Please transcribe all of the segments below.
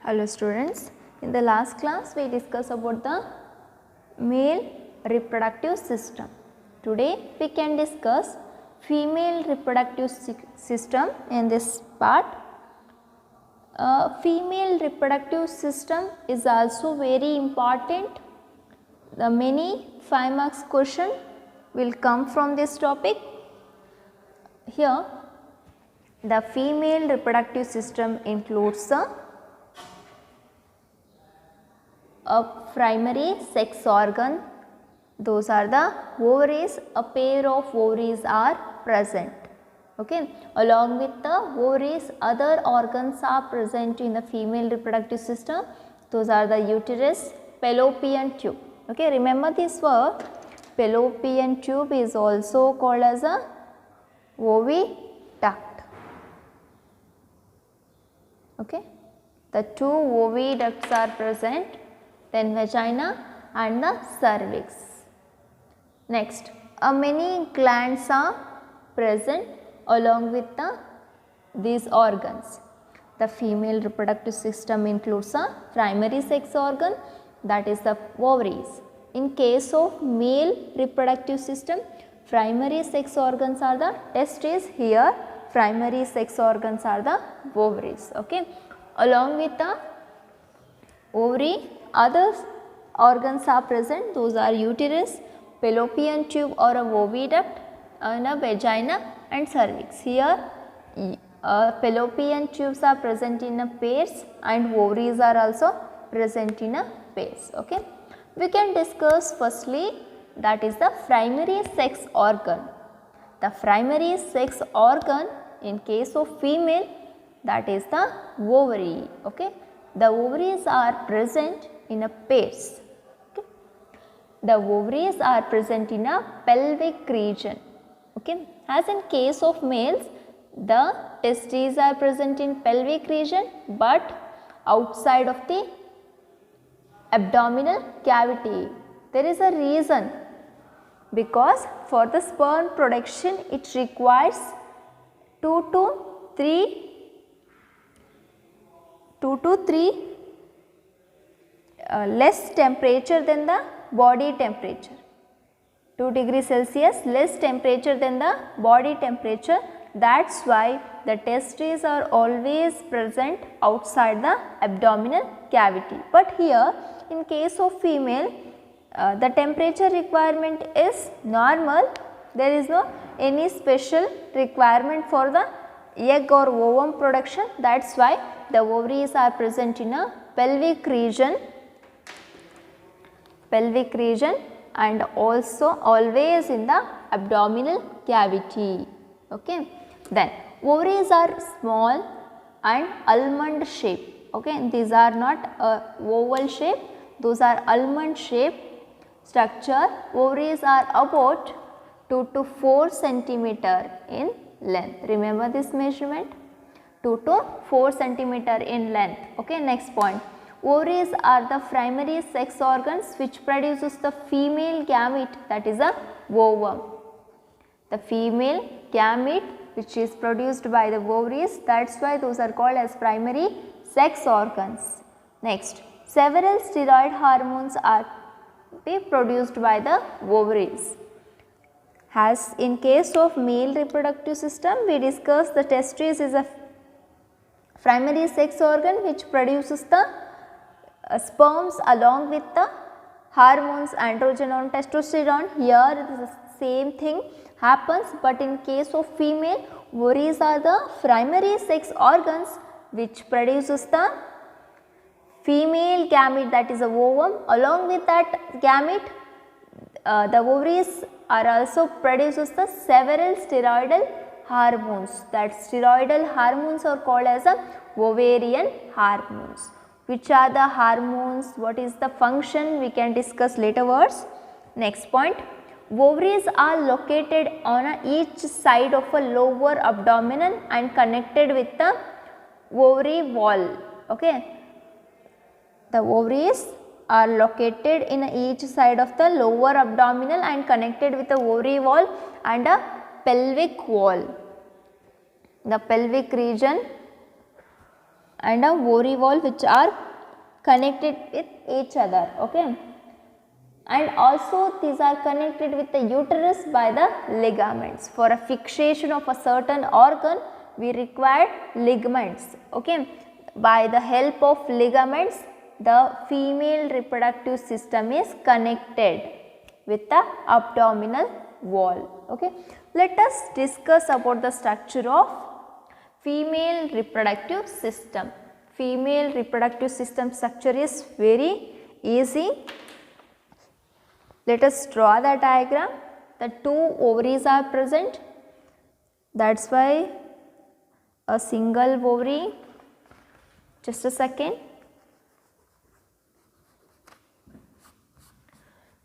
Hello students, in the last class we discussed about the male reproductive system. Today we can discuss female reproductive system in this part. Female reproductive system is also very important. The many 5 marks question will come from this topic. Here the female reproductive system includes a primary sex organ, those are the ovaries, a pair of ovaries are present. Okay. Along with the ovaries, other organs are present in the female reproductive system, those are the uterus, fallopian tube. Okay. Remember this word, fallopian tube is also called as a oviduct. Okay. The two oviducts are present, then vagina and the cervix. Next, many glands are present along with these organs. The female reproductive system includes a primary sex organ, that is the ovaries. In case of male reproductive system, primary sex organs are the testes, here primary sex organs are the ovaries. Okay. Along with the ovary, other organs are present, those are uterus, fallopian tube or a oviduct, and a vagina and cervix. Here fallopian tubes are present in a pairs and ovaries are also present in a pairs. Okay. We can discuss firstly, that is the primary sex organ. The primary sex organ in case of female, that is the ovary. Okay. The ovaries are present in a pairs. Okay. The ovaries are present in a pelvic region. Okay. As in case of males, the testes are present in pelvic region, but outside of the abdominal cavity. There is a reason, because for the sperm production it requires 2 to 3 less temperature than the body temperature. 2 degrees Celsius less temperature than the body temperature. That is why the testes are always present outside the abdominal cavity. But here in case of female, the temperature requirement is normal. There is no any special requirement for the egg or ovum production. That is why the ovaries are present in a pelvic region and also always in the abdominal cavity. Okay. Then ovaries are small and almond shape. Okay. These are not oval shape, those are almond shape structure. Ovaries are about 2 to 4 centimeter in length. Remember this measurement, 2 to 4 centimeter in length. Okay. Next point, ovaries are the primary sex organs which produces the female gamete, that is a ovum. The female gamete which is produced by the ovaries, that is why those are called as primary sex organs. Next, several steroid hormones are produced by the ovaries. As in case of male reproductive system, we discussed the testes is a primary sex organ which produces the sperms along with the hormones androgen and testosterone. Here the same thing happens, but in case of female, ovaries are the primary sex organs which produces the female gamete, that is a ovum. Along with that gamete, the ovaries are also produces the several steroidal hormones. That steroidal hormones are called as a ovarian hormones. Which are the hormones, what is the function, we can discuss later words. Next point, ovaries are located on each side of a lower abdomen and connected with the ovary wall. Okay. The ovaries are located in each side of the lower abdominal and connected with the ovary wall and a pelvic wall. The pelvic region and a ovary wall which are connected with each other. Okay, and also these are connected with the uterus by the ligaments. For a fixation of a certain organ we require ligaments. Okay, by the help of ligaments the female reproductive system is connected with the abdominal wall. Okay, let us discuss about the structure of female reproductive system. Female reproductive system structure is very easy. Let us draw the diagram. The two ovaries are present, that is why a single ovary. Just a second.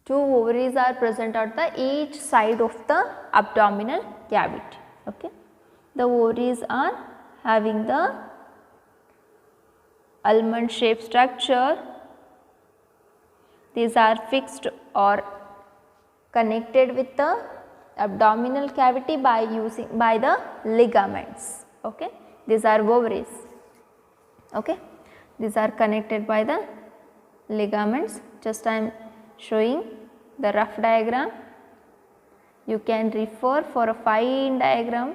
Two ovaries are present at the each side of the abdominal cavity. Okay, the ovaries are having the almond shaped structure. These are fixed or connected with the abdominal cavity by the ligaments. Okay, these are ovaries. Okay, these are connected by the ligaments. Just I am showing the rough diagram. You can refer for a fine diagram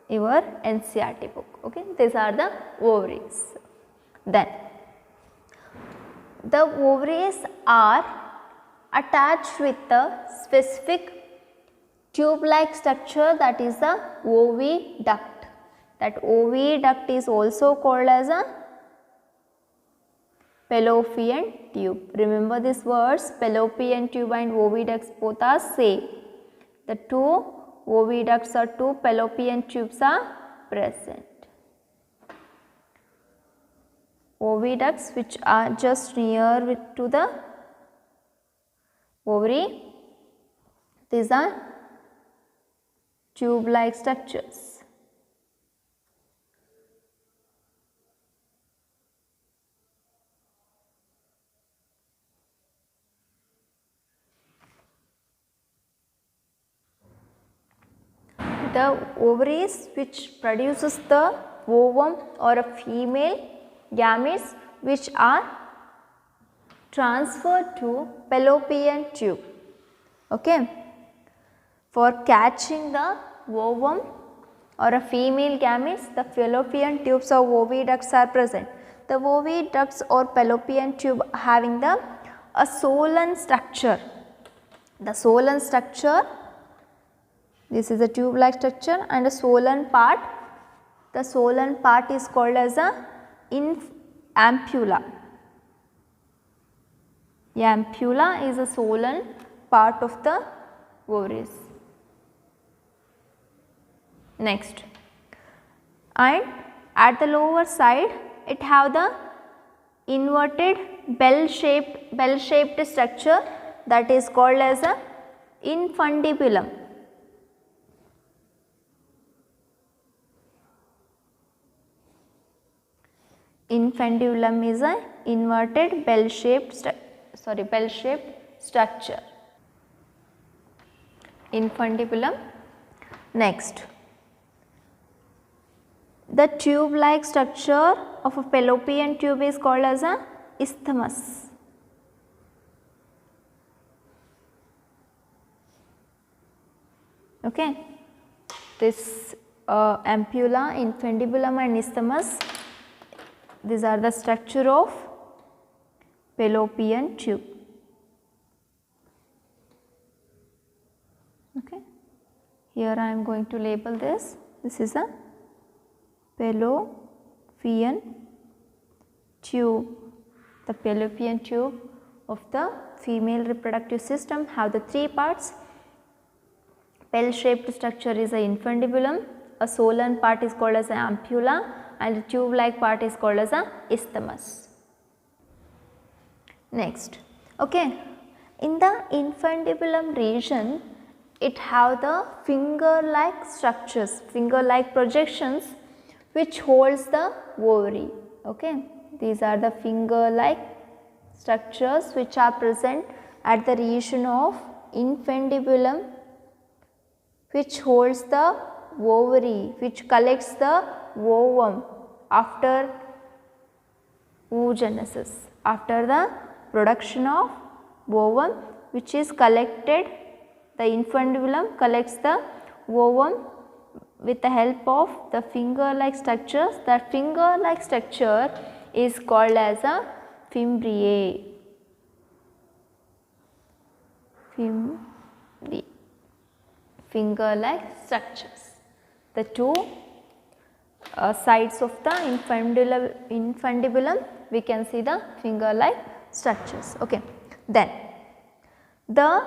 your NCERT book. Okay, these are the ovaries. Then the ovaries are attached with the specific tube like structure, that is the oviduct. That oviduct is also called as a fallopian tube. Remember these words, fallopian tube and oviducts both are same. The two oviducts or two fallopian tubes are present. Oviducts which are just near to the ovary, these are tube like structures. The ovaries which produces the ovum or a female gametes which are transferred to fallopian tube. Okay. For catching the ovum or a female gametes, the fallopian tubes or oviducts are present. The oviducts or fallopian tube having a Solon structure. The Solon structure, this is a tube like structure, and a Solon part. The Solon part is called as a ampulla. Ampulla is a Solon part of the ovaries. Next, and at the lower side it have the inverted bell shaped structure, that is called as a infundibulum. Infundibulum is a inverted bell shaped structure. Infundibulum. Next, the tube like structure of a fallopian tube is called as a isthmus. Okay, this ampulla, infundibulum and isthmus, these are the structure of fallopian tube. Okay, here I am going to label this. This is a fallopian tube. The fallopian tube of the female reproductive system have the three parts. Bell shaped structure is a infundibulum, a Solon part is called as an ampulla, and the tube like part is called as a isthmus. Next, okay, in the infundibulum region it have the finger like structures, finger like projections which holds the ovary. Okay, these are the finger like structures which are present at the region of infundibulum, which holds the ovary, which collects the ovum after oogenesis, after the production of ovum, which is collected, the infundibulum collects the ovum with the help of the finger like structures. That finger like structure is called as a fimbriae. Finger like structures. The two sides of the infundibulum, we can see the finger like structures. Okay. Then the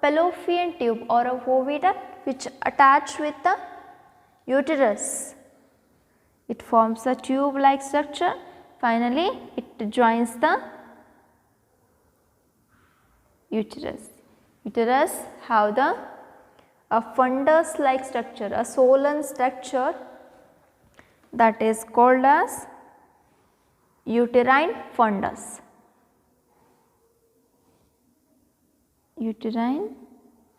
fallopian tube or a oviduct which attach with the uterus, it forms a tube like structure. Finally, it joins the uterus. Uterus have a fundus like structure, a swollen structure, that is called as uterine fundus. Uterine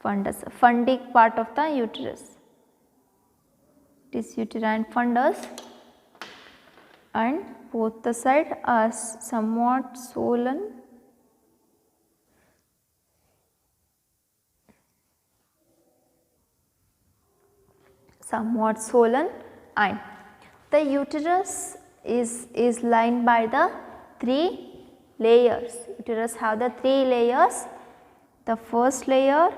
fundus, fundic part of the uterus. It is uterine fundus, and both the sides are somewhat swollen. And the uterus is lined by the 3 layers. Uterus have the 3 layers. The first layer,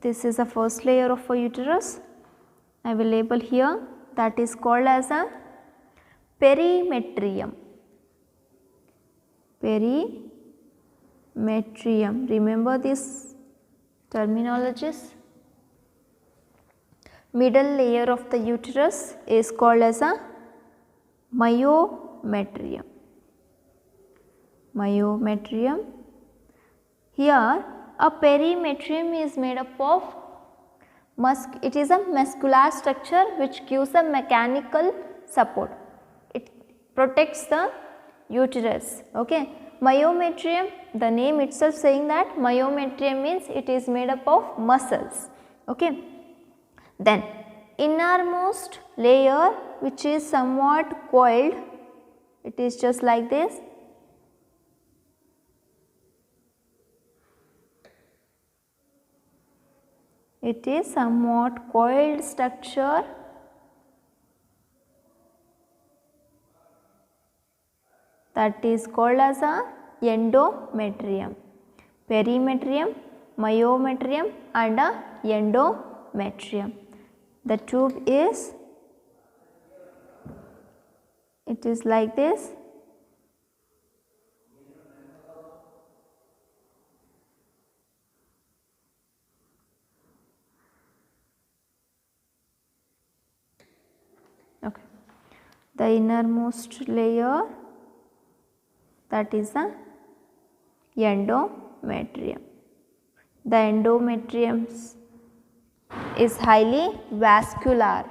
this is the first layer of a uterus. I will label here, that is called as a perimetrium. Perimetrium. Remember these terminologies. Middle layer of the uterus is called as a myometrium. Here a perimetrium is made up of it is a muscular structure which gives a mechanical support. It protects the uterus. Okay. Myometrium, the name itself saying that myometrium means it is made up of muscles. Okay. Then innermost layer, which is somewhat coiled, it is just like this. It is somewhat coiled structure, that is called as a endometrium. Perimetrium, myometrium and a endometrium. The tube is, it is like this. Okay. The innermost layer, that is the endometrium. The endometrium is highly vascular.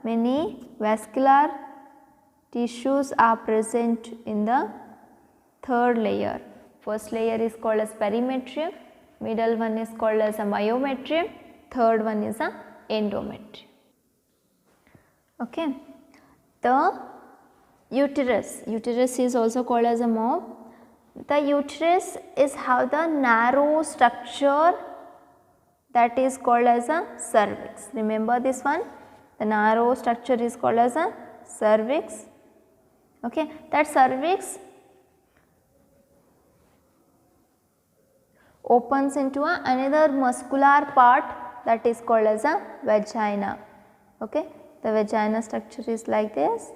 Many vascular tissues are present in the third layer. First layer is called as perimetrium, middle one is called as a myometrium, third one is a endometrium. Okay. The uterus is also called as a mouth. The uterus is have the narrow structure, that is called as a cervix. Remember this one, the narrow structure is called as a cervix. Okay. That cervix opens into another muscular part, that is called as a vagina. Okay. The vagina structure is like this,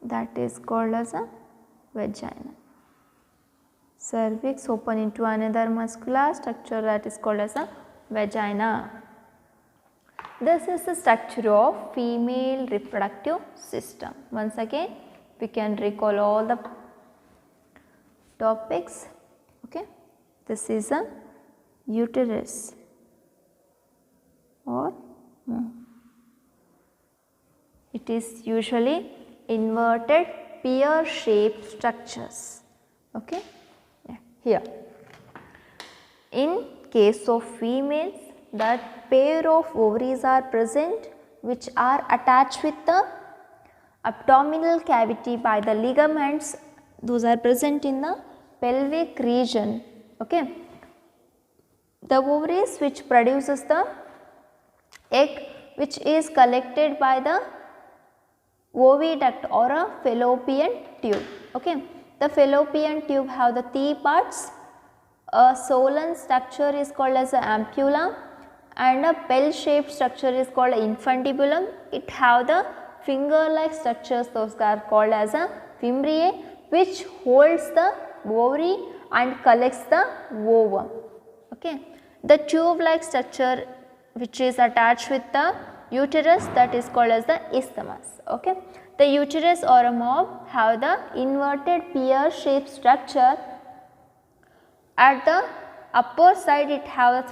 that is called as a vagina. Cervix open into another muscular structure, that is called as a vagina. This is the structure of female reproductive system. Once again, we can recall all the topics. Okay. This is a uterus or it is usually inverted pear shaped structures. Okay. Yeah. Here In case of females, the pair of ovaries are present which are attached with the abdominal cavity by the ligaments. Those are present in the pelvic region. Okay. The ovaries which produces the egg which is collected by the oviduct or a fallopian tube. Okay. The fallopian tube have the three parts. A swollen structure is called as a ampulla and a bell shaped structure is called infundibulum. It have the finger like structures, those are called as a fimbriae, which holds the ovary and collects the ovum. Okay. The tube like structure which is attached with the uterus, that is called as the isthmus. Okay. The uterus or a mob have the inverted pear shaped structure. At the upper side it have a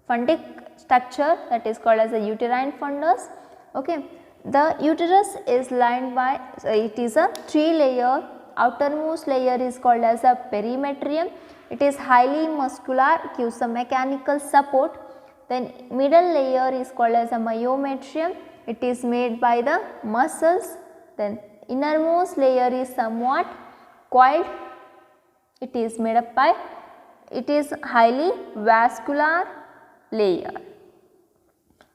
fundic structure, that is called as a uterine fundus. Okay. The uterus is lined by, it is a 3-layer, outermost layer is called as a perimetrium. It is highly muscular, gives a mechanical support. Then middle layer is called as a myometrium. It is made by the muscles. Then innermost layer is somewhat coiled. It is made up by, it is highly vascular layer.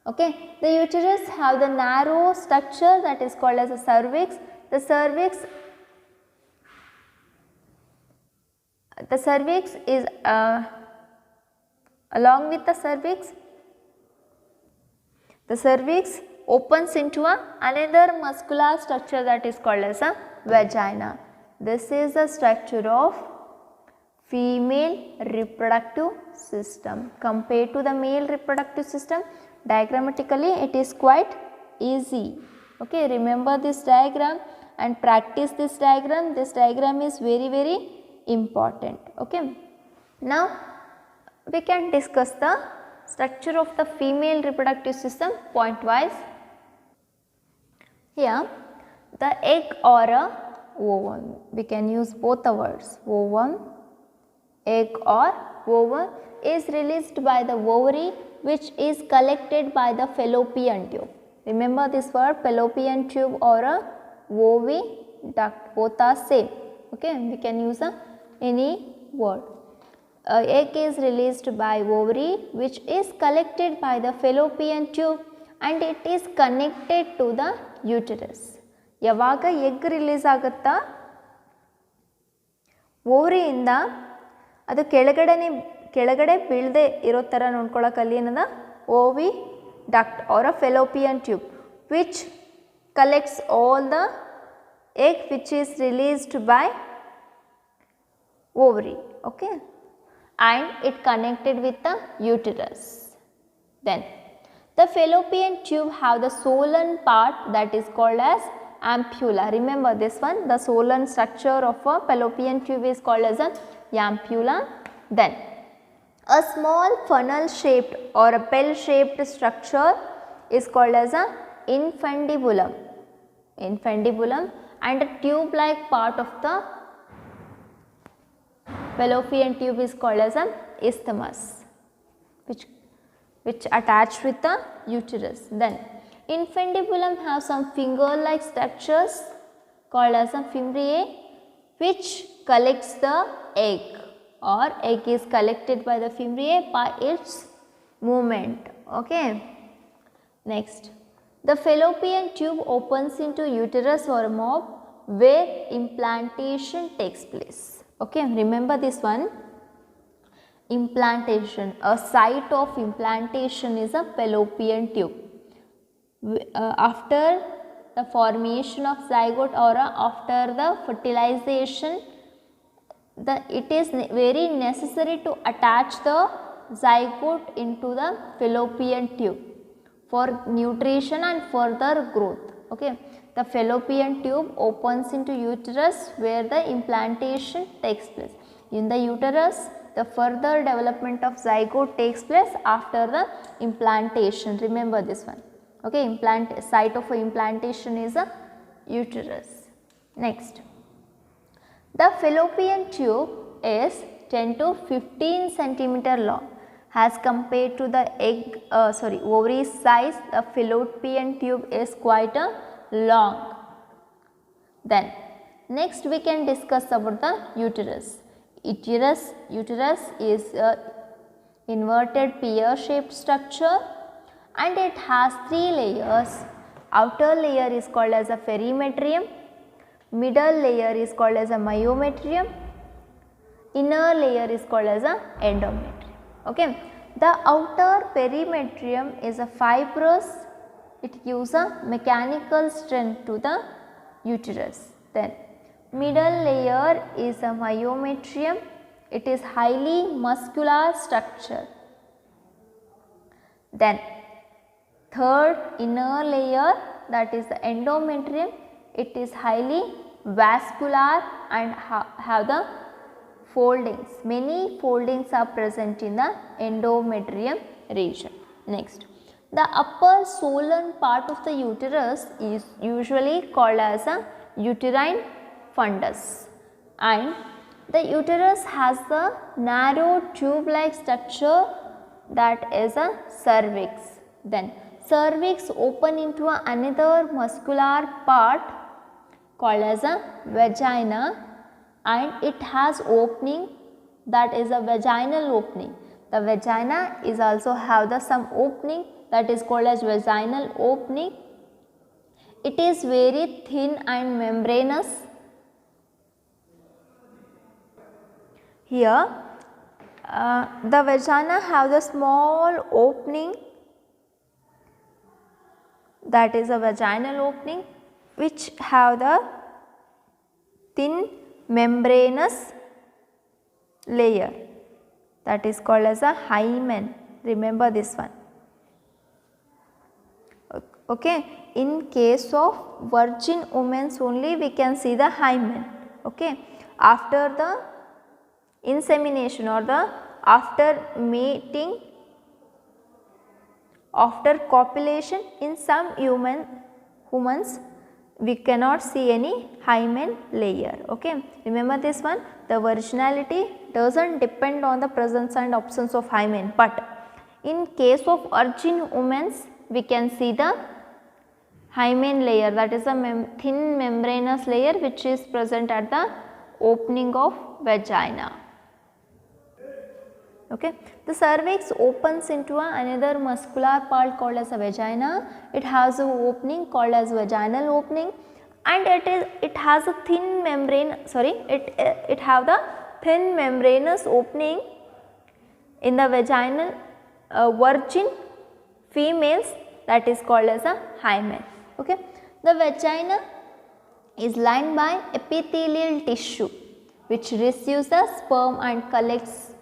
Okay. The uterus have the narrow structure, that is called as a cervix. The cervix is along with the cervix opens into another muscular structure, that is called as a vagina. This is the structure of female reproductive system. Compared to the male reproductive system, diagrammatically it is quite easy. Okay, remember this diagram and practice this diagram. This diagram is very important. Okay. Now we can discuss the structure of the female reproductive system point wise. Here the egg or a ovum, we can use both the words, ovum, egg or ovum, is released by the ovary which is collected by the fallopian tube. Remember this word, fallopian tube or a oviduct, both are same. Okay, we can use any word. Egg is released by ovary which is collected by the fallopian tube and it is connected to the uterus. ಯಾವಾಗ egg release ಆಗುತ್ತಾ ಓವರಿಯಿಂದ ಅದು ಕೆಳಗಡೆ ಬೀಳದೆ ಇರೋ ಥರ ನೋಡ್ಕೊಳ್ಳೋಕೆ ಅಲ್ಲಿ ಏನದ oviduct or a fallopian tube which collects all the egg which is released by ovary, okay, and it connected with the uterus. Then the fallopian tube have the swollen part that is called as ampulla. Remember this one, the swollen structure of a fallopian tube is called as a ampulla. Then a small funnel shaped or a bell shaped structure is called as a infundibulum. And a tube like part of the fallopian tube is called as an isthmus, which attached with the uterus. Then infundibulum have some finger like structures called as a fimbriae which collects the egg, or egg is collected by the fimbriae by its movement. Okay. Next, the fallopian tube opens into uterus or mob where implantation takes place. Okay, remember this one, implantation, a site of implantation is a fallopian tube. After the formation of zygote or after the fertilization, it is very necessary to attach the zygote into the fallopian tube for nutrition and further growth. Okay, the fallopian tube opens into uterus where the implantation takes place. In the uterus, the further development of zygote takes place after the implantation. Remember this one. Okay, site of implantation is a uterus. Next, the fallopian tube is 10 to 15 centimeter long. As compared to the ovary size, the fallopian tube is quite long. Then next we can discuss about the uterus. Uterus is a inverted pear shaped structure and it has 3 layers. Outer layer is called as a perimetrium, middle layer is called as a myometrium, inner layer is called as a endometrium. Okay. The outer perimetrium is a fibrous, it gives a mechanical strength to the uterus. Then middle layer is a myometrium, it is highly muscular structure. Then third inner layer, that is the endometrium, it is highly vascular and have the foldings. Many foldings are present in the endometrium region. Next, the upper swollen part of the uterus is usually called as a uterine fundus, and the uterus has the narrow tube like structure, that is a cervix. Then cervix open into another muscular part called as a vagina, and it has opening, that is a vaginal opening. The vagina is also have some opening, that is called as vaginal opening. It is very thin and membranous. Here the vagina have the small opening, that is a vaginal opening, which have the thin membranous layer, that is called as a hymen. Remember this one. Okay. In case of virgin women only we can see the hymen. Okay. After the insemination or the after mating, after copulation, in some humans we cannot see any hymen layer. Okay. Remember this one, the virginality does not depend on the presence and absence of hymen, but in case of virgin women we can see the hymen layer, that is a thin membranous layer which is present at the opening of vagina. Okay. The cervix opens into another muscular part called as a vagina. It has an opening called as vaginal opening, and it has a thin membrane, it have the thin membranous opening in the vaginal virgin females, that is called as a hymen. Okay. The vagina is lined by epithelial tissue which receives the sperm and collects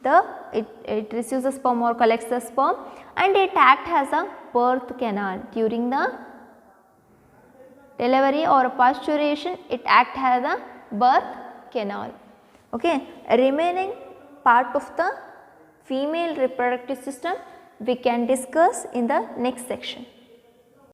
it receives the sperm or collects the sperm, and it acts as a birth canal during the delivery or pasteurization. It acts as a birth canal. Okay. Remaining part of the female reproductive system we can discuss in the next section.